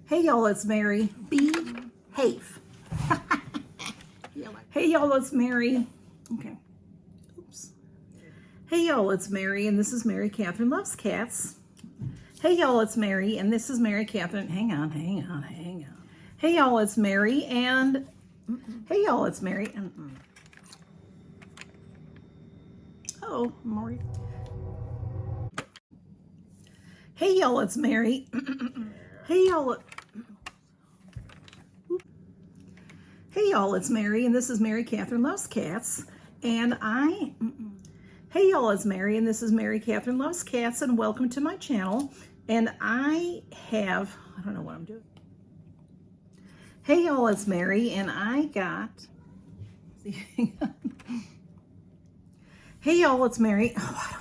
Hey y'all, it's Mary. Behave. Hey y'all, it's Mary. Okay. Oops. Hey y'all, it's Mary, and this is Mary Catherine Loves Cats. Hey y'all, it's Mary, and this is Mary Catherine. Hang on. Hey y'all, it's Mary, and hey y'all, it's Mary, and oh, Maury. Hey y'all, it's Mary. Hey y'all. Hey y'all, it's Mary, and this is Mary Catherine Loves Cats, and Hey y'all, it's Mary, and this is Mary Catherine Loves Cats, and welcome to my channel. And I don't know what I'm doing. Hey y'all, it's Mary, and I got, Hey y'all, it's Mary. Oh,